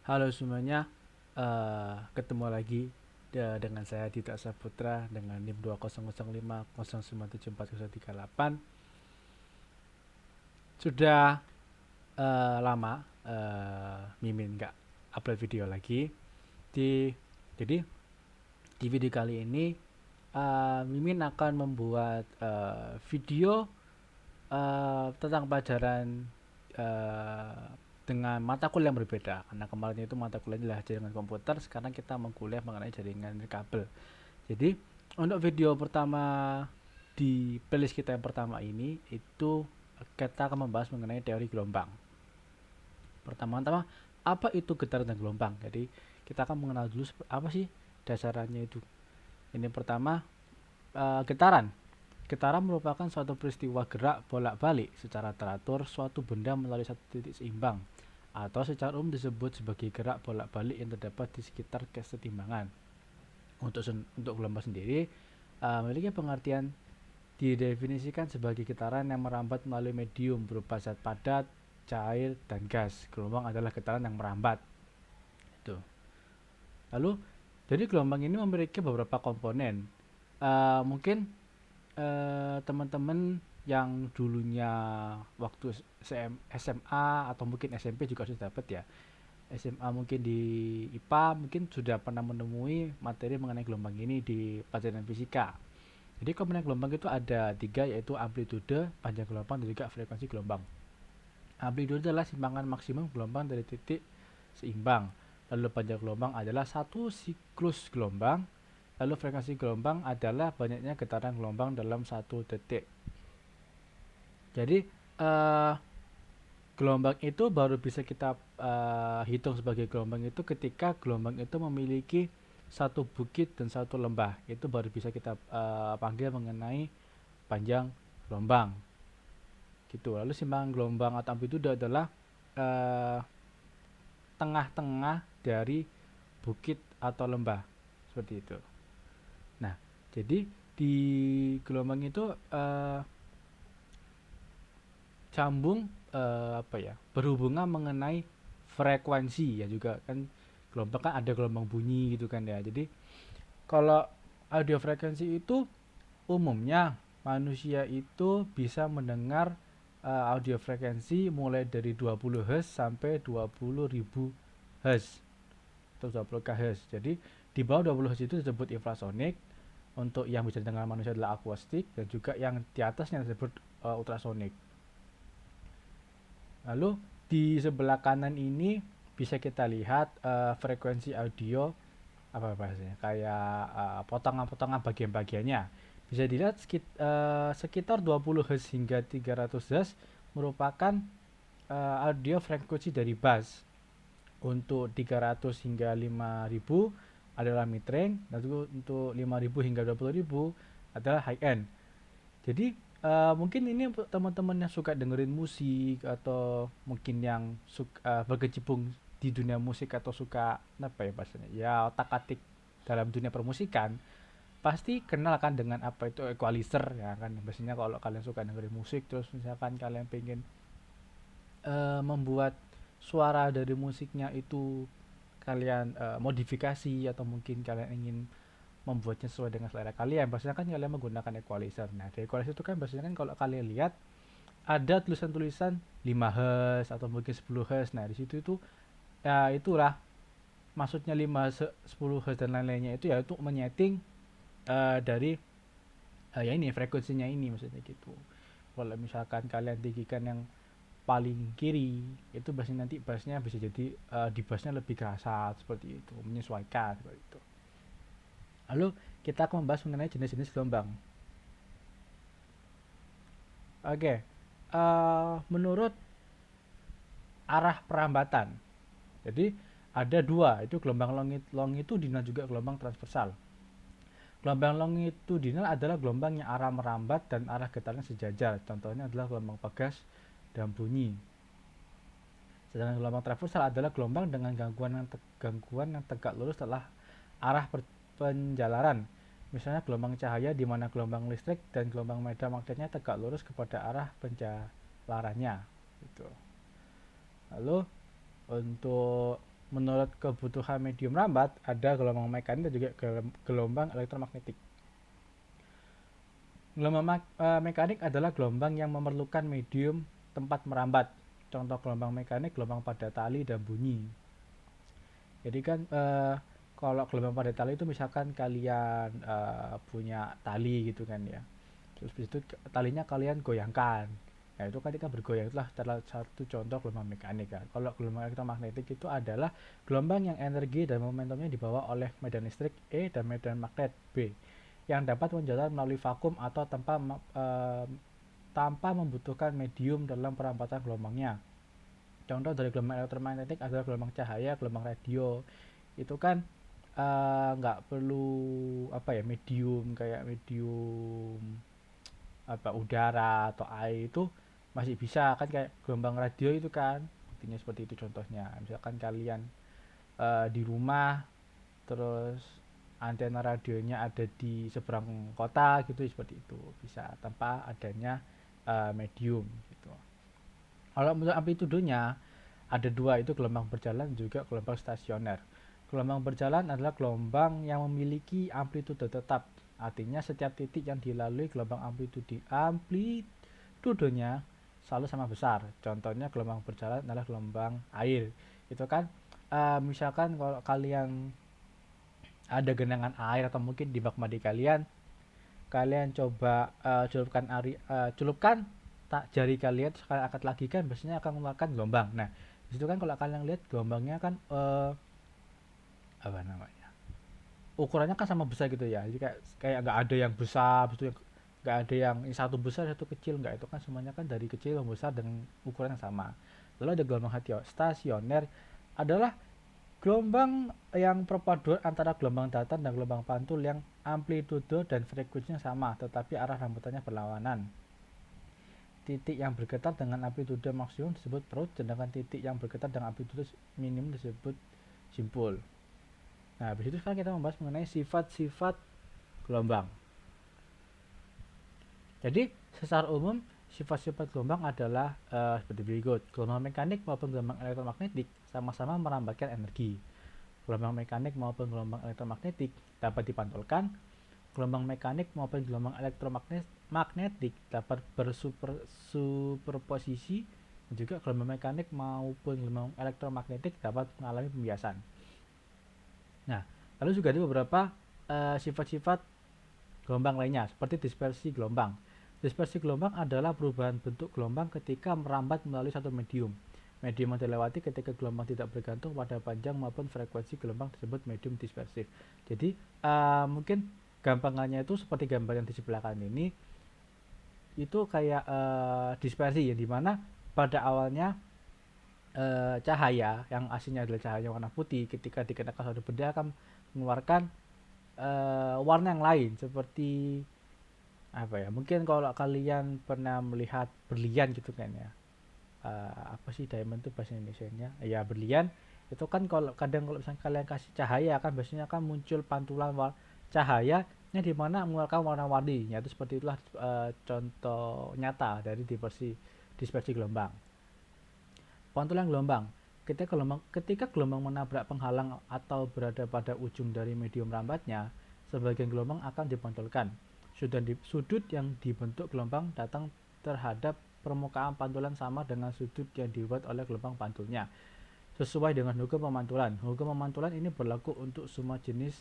Halo semuanya, ketemu lagi dengan saya Dita Saputra dengan NIM 2005097438. Sudah lama Mimin nggak upload video lagi. Di jadi di video kali ini Mimin akan membuat video tentang pelajaran eh, dengan mata kuliah yang berbeda, karena kemarin itu mata kuliah adalah jaringan komputer, sekarang kita mengkuliah mengenai jaringan kabel. Jadi untuk video pertama di playlist kita yang pertama ini itu kita akan membahas mengenai teori gelombang. Pertama-tama, apa itu getaran dan gelombang? Jadi kita akan mengenal dulu apa sih dasarannya itu. Ini pertama, getaran. Getaran merupakan suatu peristiwa gerak bolak-balik secara teratur suatu benda melalui satu titik seimbang, atau secara umum disebut sebagai gerak bolak-balik yang terdapat di sekitar kesetimbangan. Untuk gelombang sendiri memiliki pengertian didefinisikan sebagai getaran yang merambat melalui medium berupa zat padat, cair, dan gas. Gelombang adalah getaran yang merambat. Itu. Lalu, jadi gelombang ini memiliki beberapa komponen. Mungkin teman-teman yang dulunya waktu SMA atau mungkin SMP juga sudah dapat ya. SMA mungkin di IPA mungkin sudah pernah menemui materi mengenai gelombang ini di pelajaran fisika. Jadi komponen gelombang itu ada tiga, yaitu amplitude, panjang gelombang, dan juga frekuensi gelombang. Amplitude adalah simpangan maksimum gelombang dari titik seimbang. Lalu panjang gelombang adalah satu siklus gelombang. Lalu frekuensi gelombang adalah banyaknya getaran gelombang dalam satu detik. Jadi eh, gelombang itu baru bisa kita hitung sebagai gelombang itu ketika gelombang itu memiliki satu bukit dan satu lembah. Itu baru bisa kita panggil mengenai panjang gelombang. Gitu. Lalu simpangan gelombang atau amplitude adalah eh, tengah-tengah dari bukit atau lembah. Seperti itu. Nah, jadi di gelombang itu cambung apa ya, berhubungan mengenai frekuensi ya, juga kan gelombang kan ada gelombang bunyi gitu kan ya. Jadi kalau audio frekuensi itu umumnya manusia itu bisa mendengar audio frekuensi mulai dari 20 Hz sampai 20.000 Hz atau 20 kHz. Jadi di bawah 20 Hz itu disebut infrasonik. Untuk yang bisa didengar manusia adalah akustik, dan juga yang di atasnya disebut ultrasonik. Lalu di sebelah kanan ini bisa kita lihat frekuensi audio, apa bahasanya, kayak potongan-potongan bagian-bagiannya. Bisa dilihat sekitar 20 Hz hingga 300 Hz merupakan audio frekuensi dari bass. Untuk 300 hingga 5000 adalah mid range, dan untuk 5000 hingga 20000 adalah high end. Jadi mungkin ini untuk teman-teman yang suka dengerin musik, atau mungkin yang suka berkecimpung di dunia musik, atau suka apa ya bahasanya, ya otak-atik dalam dunia permusikan, pasti kenal kan dengan apa itu equalizer ya kan. Biasanya kalau kalian suka dengerin musik, terus misalkan kalian pengen membuat suara dari musiknya itu kalian modifikasi, atau mungkin kalian ingin membuatnya sesuai dengan selera kalian, biasanya kan kalian menggunakan equalizer. Nah, di equalizer itu kan biasanya kan kalau kalian lihat ada tulisan-tulisan 5 Hz atau mungkin 10 Hz. Nah, di situ itu ya itulah maksudnya 5 10 Hz dan lain-lainnya, itu ya untuk menyeting dari ya ini frekuensinya ini, maksudnya gitu. Kalau misalkan kalian tinggikan yang paling kiri, itu bassnya nanti bassnya bisa jadi di bassnya lebih kerasa, seperti itu, menyesuaikan seperti itu. Lalu kita akan membahas mengenai jenis-jenis gelombang. Oke, menurut arah perambatan. Jadi ada dua, itu gelombang longitudinal juga gelombang transversal. Gelombang longitudinal adalah gelombang yang arah merambat dan arah getaran sejajar. Contohnya adalah gelombang pegas dan bunyi. Sedangkan gelombang transversal adalah gelombang dengan gangguan yang tegak lurus setelah arah penjalaran. Misalnya gelombang cahaya, di mana gelombang listrik dan gelombang medan magnetnya tegak lurus kepada arah penjalarannya. Gitu. Lalu untuk menurut kebutuhan medium merambat ada gelombang mekanik dan juga gelombang elektromagnetik. Gelombang mekanik adalah gelombang yang memerlukan medium tempat merambat. Contoh gelombang mekanik, gelombang pada tali dan bunyi. Jadi kan kalau gelombang pada tali itu misalkan kalian punya tali gitu kan ya. Terus itu talinya kalian goyangkan. Nah, itu ketika bergoyang itulah salah satu contoh gelombang mekanik kan. Kalau gelombang elektromagnetik itu adalah gelombang yang energi dan momentumnya dibawa oleh medan listrik E dan medan magnet B yang dapat menjalar melalui vakum atau tanpa membutuhkan medium dalam perambatan gelombangnya. Contoh dari gelombang elektromagnetik adalah gelombang cahaya, gelombang radio. Itu kan nggak perlu medium kayak medium udara atau air itu masih bisa kan, kayak gelombang radio itu kan buktinya seperti itu. Contohnya misalkan kalian di rumah terus antena radionya ada di seberang kota gitu, seperti itu bisa tanpa adanya medium gitu. Kalau menurut amplitudenya ada dua, itu gelombang berjalan juga gelombang stasioner. Gelombang berjalan adalah gelombang yang memiliki amplitude tetap, artinya setiap titik yang dilalui gelombang amplitudenya selalu sama besar. Contohnya gelombang berjalan adalah gelombang air. Itu kan misalkan kalau kalian ada genangan air atau mungkin di bak mandi kalian, kalian coba celupkan jari kalian, sekali angkat lagi kan biasanya akan mengeluarkan gelombang. Nah, disitu kan kalau kalian lihat gelombangnya kan apa namanya, ukurannya kan sama besar gitu ya. Jadi kayak nggak ada yang besar, betul, nggak ada yang satu besar satu kecil, nggak, itu kan semuanya kan dari kecil ke besar dengan ukuran yang sama. Lalu ada gelombang stasioner adalah gelombang yang perpaduan antara gelombang datar dan gelombang pantul yang amplitude dan frekuensinya sama tetapi arah rambutannya berlawanan. Titik yang bergetar dengan amplitude maksimum disebut perut, sedangkan titik yang bergetar dengan amplitude minimum disebut simpul. Nah, habis itu sekarang kita membahas mengenai sifat-sifat gelombang. Jadi, secara umum sifat-sifat gelombang adalah seperti berikut. Gelombang mekanik maupun gelombang elektromagnetik sama-sama merambatkan energi. Gelombang mekanik maupun gelombang elektromagnetik dapat dipantulkan. Gelombang mekanik maupun gelombang elektromagnetik dapat bersuperposisi, dan juga gelombang mekanik maupun gelombang elektromagnetik dapat mengalami pembiasan. Nah, lalu juga ada beberapa sifat-sifat gelombang lainnya seperti dispersi gelombang. Dispersi gelombang adalah perubahan bentuk gelombang ketika merambat melalui satu medium. Medium yang dilewati ketika gelombang tidak bergantung pada panjang maupun frekuensi gelombang disebut medium dispersif. Jadi mungkin gampangannya itu seperti gambar yang di sebelah kanan ini, itu kayak dispersi ya, dimana pada awalnya cahaya yang aslinya adalah cahaya warna putih ketika dikenakan suatu benda akan mengeluarkan warna yang lain, seperti apa ya, mungkin kalau kalian pernah melihat berlian gitu kan ya, apa sih diamond itu bahasa Indonesianya ya, berlian itu kan kalau kadang kalau misalnya kalian kasih cahaya kan biasanya kan muncul pantulan cahaya yang dimana mengeluarkan warna-warni, yaitu seperti itulah contoh nyata dari dispersi gelombang. Pantulan gelombang, ketika gelombang menabrak penghalang atau berada pada ujung dari medium rambatnya, sebagian gelombang akan dipantulkan. Sudut yang dibentuk gelombang datang terhadap permukaan pantulan sama dengan sudut yang dibuat oleh gelombang pantulnya, sesuai dengan hukum pemantulan. Hukum pemantulan ini berlaku untuk semua jenis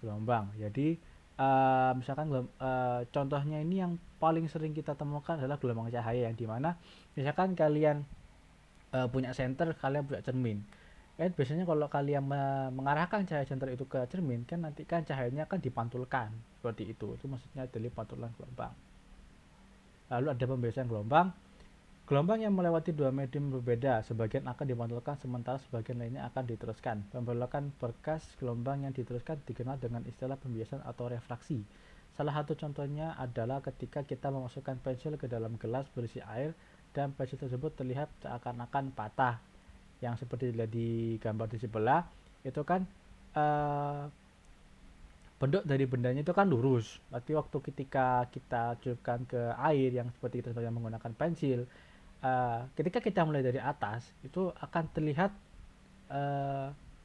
gelombang. Jadi misalkan contohnya ini yang paling sering kita temukan adalah gelombang cahaya, yang dimana misalkan kalian punya senter, kalian punya cermin kan, biasanya kalau kalian mengarahkan cahaya senter itu ke cermin kan, nanti kan cahayanya kan dipantulkan seperti itu maksudnya dari pantulan gelombang. Lalu ada pembiasaan gelombang. Gelombang yang melewati dua medium berbeda, sebagian akan dipantulkan sementara sebagian lainnya akan diteruskan. Pembelokan berkas gelombang yang diteruskan dikenal dengan istilah pembiasan atau refraksi. Salah satu contohnya adalah ketika kita memasukkan pensil ke dalam gelas berisi air dan pensil tersebut terlihat seakan-akan patah, yang seperti dilihat di gambar di sebelah itu kan bentuk dari bendanya itu kan lurus, berarti waktu ketika kita celupkan ke air yang seperti kita sebagai menggunakan pensil, ketika kita mulai dari atas itu akan terlihat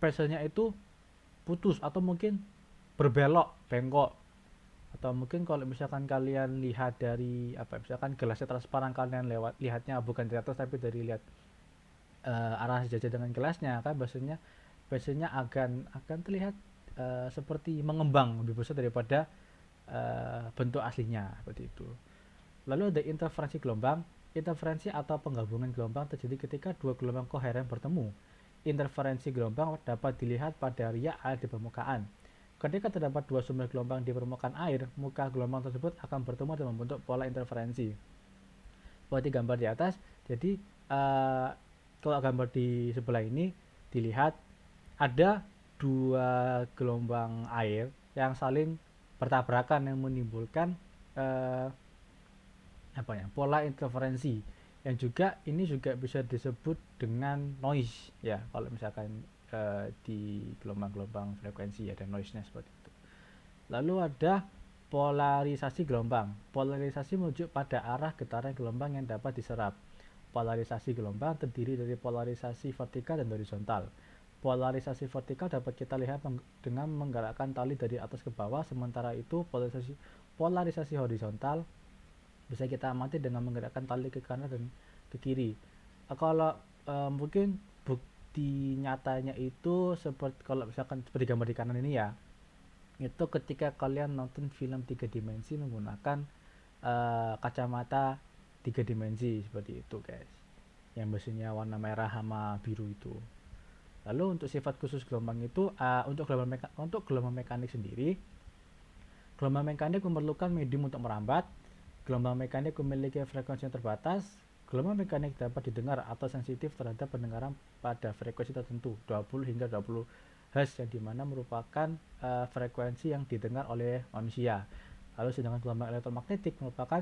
phase-nya itu putus atau mungkin berbelok, bengkok. Atau mungkin kalau misalkan kalian lihat dari misalkan gelasnya transparan, kalian lihatnya bukan dari atas tapi dari lihat arah sejajar dengan gelasnya, kan biasanya akan terlihat seperti mengembang lebih besar daripada bentuk aslinya seperti itu. Lalu ada interferensi gelombang. Interferensi atau penggabungan gelombang terjadi ketika dua gelombang koheren bertemu. Interferensi gelombang dapat dilihat pada riak air di permukaan. Ketika terdapat dua sumber gelombang di permukaan air, muka gelombang tersebut akan bertemu dan membentuk pola interferensi. Seperti gambar di atas. Jadi kalau gambar di sebelah ini dilihat ada dua gelombang air yang saling bertabrakan yang menimbulkan pola interferensi, yang juga ini juga bisa disebut dengan noise ya, kalau misalkan di gelombang-gelombang frekuensi ada noise-nya seperti itu. Lalu ada polarisasi gelombang. Polarisasi merujuk pada arah getaran gelombang yang dapat diserap. Polarisasi gelombang terdiri dari polarisasi vertikal dan horizontal. Polarisasi vertikal dapat kita lihat dengan menggerakkan tali dari atas ke bawah, sementara itu polarisasi horizontal bisa kita amati dengan menggerakkan tali ke kanan dan ke kiri. Kalau mungkin bukti nyatanya itu seperti kalau misalkan seperti gambar di kanan ini ya, itu ketika kalian nonton film 3 dimensi menggunakan kacamata 3 dimensi seperti itu guys, yang biasanya warna merah sama biru itu. Lalu untuk sifat khusus gelombang itu untuk gelombang mekanik sendiri, gelombang mekanik memerlukan medium untuk merambat. Gelombang mekanik memiliki frekuensi yang terbatas. Gelombang mekanik dapat didengar atau sensitif terhadap pendengaran pada frekuensi tertentu 20 hingga 20 Hz, yang dimana merupakan frekuensi yang didengar oleh manusia. Lalu sedangkan gelombang elektromagnetik merupakan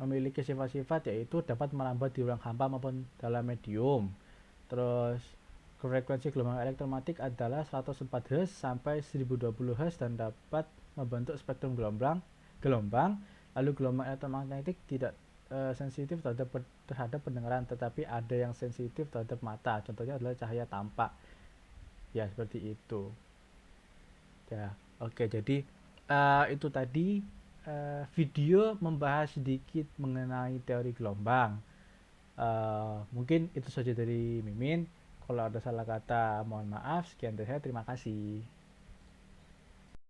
memiliki sifat-sifat yaitu dapat merambat di ruang hampa maupun dalam medium. Terus frekuensi gelombang elektromagnetik adalah 104 Hz sampai 1020 Hz dan dapat membentuk spektrum gelombang. Lalu gelombang elektromagnetik tidak sensitif terhadap pendengaran, tetapi ada yang sensitif terhadap mata. Contohnya adalah cahaya tampak. Ya, seperti itu. Ya, oke. Jadi itu tadi video membahas sedikit mengenai teori gelombang. Mungkin itu saja dari Mimin. Kalau ada salah kata mohon maaf. Sekian dari saya, terima kasih.